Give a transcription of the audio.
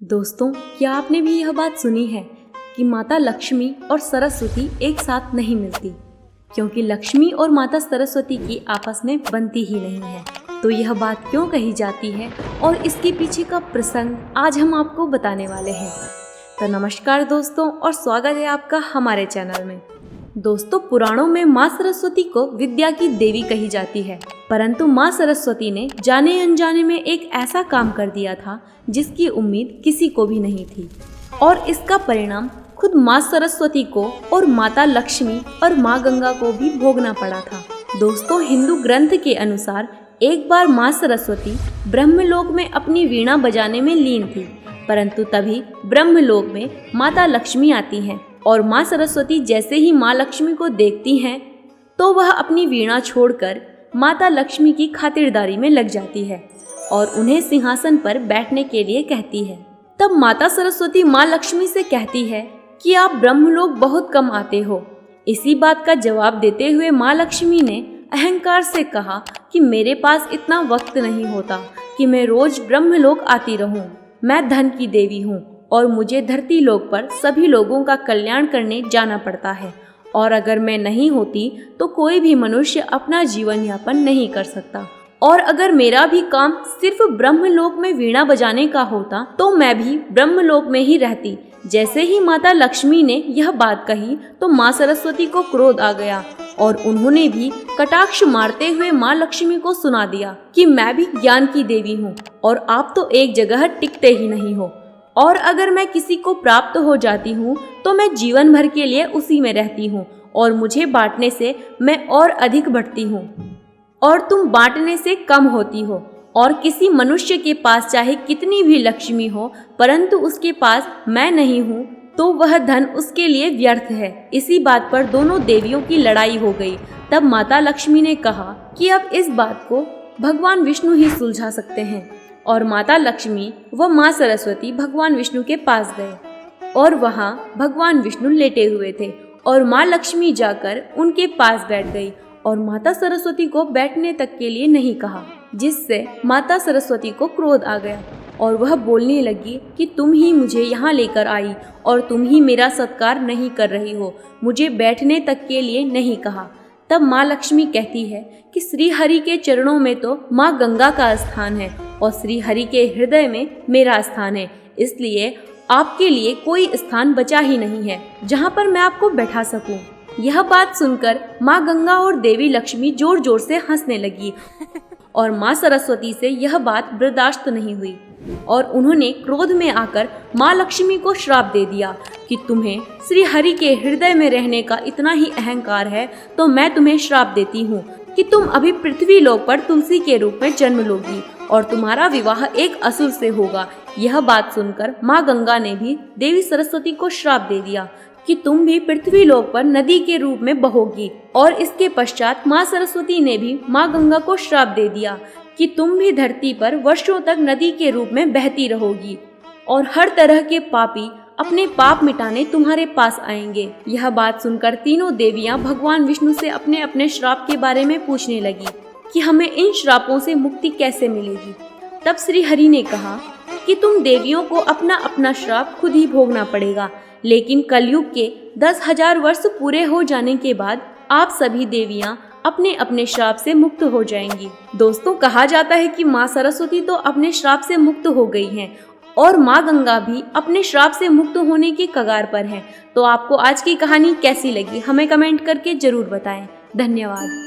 दोस्तों, क्या आपने भी यह बात सुनी है कि माता लक्ष्मी और सरस्वती एक साथ नहीं मिलती, क्योंकि लक्ष्मी और माता सरस्वती की आपस में बनती ही नहीं है। तो यह बात क्यों कही जाती है और इसके पीछे का प्रसंग आज हम आपको बताने वाले हैं। तो नमस्कार दोस्तों, और स्वागत है आपका हमारे चैनल में। दोस्तों, पुराणों में माँ सरस्वती को विद्या की देवी कही जाती है, परंतु माँ सरस्वती ने जाने अनजाने में एक ऐसा काम कर दिया था जिसकी उम्मीद किसी को भी नहीं थी, और इसका परिणाम खुद माँ सरस्वती को और माता लक्ष्मी और माँ गंगा को भी भोगना पड़ा था। दोस्तों, हिंदू ग्रंथ के अनुसार एक बार माँ सरस्वती ब्रह्मलोक में अपनी वीणा बजाने में लीन थी, परंतु तभी ब्रह्मलोक में माता लक्ष्मी आती हैं और माँ सरस्वती जैसे ही माँ लक्ष्मी को देखती हैं तो वह अपनी वीणा छोड़कर माता लक्ष्मी की खातिरदारी में लग जाती है और उन्हें सिंहासन पर बैठने के लिए कहती है। तब माता सरस्वती माँ लक्ष्मी से कहती है कि आप ब्रह्मलोक बहुत कम आते हो। इसी बात का जवाब देते हुए माँ लक्ष्मी ने अहंकार से कहा कि मेरे पास इतना वक्त नहीं होता कि मैं रोज ब्रह्मलोक आती रहूं। मैं धन की देवी हूँ और मुझे धरती लोक पर सभी लोगों का कल्याण करने जाना पड़ता है, और अगर मैं नहीं होती तो कोई भी मनुष्य अपना जीवन यापन नहीं कर सकता। और अगर मेरा भी काम सिर्फ ब्रह्मलोक में वीणा बजाने का होता तो मैं भी ब्रह्मलोक में ही रहती। जैसे ही माता लक्ष्मी ने यह बात कही तो माँ सरस्वती को क्रोध आ गया और उन्होंने भी कटाक्ष मारते हुए माँ लक्ष्मी को सुना दिया कि मैं भी ज्ञान की देवी हूँ और आप तो एक जगह टिकते ही नहीं हो, और अगर मैं किसी को प्राप्त हो जाती हूँ तो मैं जीवन भर के लिए उसी में रहती हूँ, और मुझे बांटने से मैं और अधिक बढ़ती हूँ और तुम बांटने से कम होती हो। और किसी मनुष्य के पास चाहे कितनी भी लक्ष्मी हो, परंतु उसके पास मैं नहीं हूँ तो वह धन उसके लिए व्यर्थ है। इसी बात पर दोनों देवियों की लड़ाई हो गई। तब माता लक्ष्मी ने कहा कि अब इस बात को भगवान विष्णु ही सुलझा सकते हैं, और माता लक्ष्मी व माँ सरस्वती भगवान विष्णु के पास गए और वहाँ भगवान विष्णु लेटे हुए थे, और माँ लक्ष्मी जाकर उनके पास बैठ गई और माता सरस्वती को बैठने तक के लिए नहीं कहा, जिससे माता सरस्वती को क्रोध आ गया और वह बोलने लगी कि तुम ही मुझे यहाँ लेकर आई और तुम ही मेरा सत्कार नहीं कर रही हो, मुझे बैठने तक के लिए नहीं कहा। तब माँ लक्ष्मी कहती है कि श्री हरि के चरणों में तो माँ गंगा का स्थान है और श्री हरि के हृदय में मेरा स्थान है, इसलिए आपके लिए कोई स्थान बचा ही नहीं है जहाँ पर मैं आपको बैठा सकूं। यह बात सुनकर माँ गंगा और देवी लक्ष्मी जोर जोर से हंसने लगी और माँ सरस्वती से यह बात बर्दाश्त नहीं हुई और उन्होंने क्रोध में आकर माँ लक्ष्मी को श्राप दे दिया कि तुम्हें श्री हरि के हृदय में रहने का इतना ही अहंकार है तो मैं तुम्हें श्राप देती हूँ कि तुम अभी पृथ्वी लोक पर तुलसी के रूप में जन्म लोगी और तुम्हारा विवाह एक असुर से होगा। यह बात सुनकर माँ गंगा ने भी देवी सरस्वती को श्राप दे दिया कि तुम भी पृथ्वी लोक पर नदी के रूप में बहोगी, और इसके पश्चात माँ सरस्वती ने भी माँ गंगा को श्राप दे दिया कि तुम भी धरती पर वर्षों तक नदी के रूप में बहती रहोगी और हर तरह के पापी अपने पाप मिटाने तुम्हारे पास आएंगे। यह बात सुनकर तीनों देवियां भगवान विष्णु से अपने अपने श्राप के बारे में पूछने लगी कि हमें इन श्रापों से मुक्ति कैसे मिलेगी। तब श्री हरि ने कहा कि तुम देवियों को अपना अपना श्राप खुद ही भोगना पड़ेगा, लेकिन कलयुग के 10,000 वर्ष पूरे हो जाने के बाद आप सभी देवियां अपने अपने श्राप से मुक्त हो जाएंगी। दोस्तों, कहा जाता है कि माँ सरस्वती तो अपने श्राप से मुक्त हो गई हैं और माँ गंगा भी अपने श्राप से मुक्त होने के कगार पर है। तो आपको आज की कहानी कैसी लगी हमें कमेंट करके जरूर बताएं। धन्यवाद।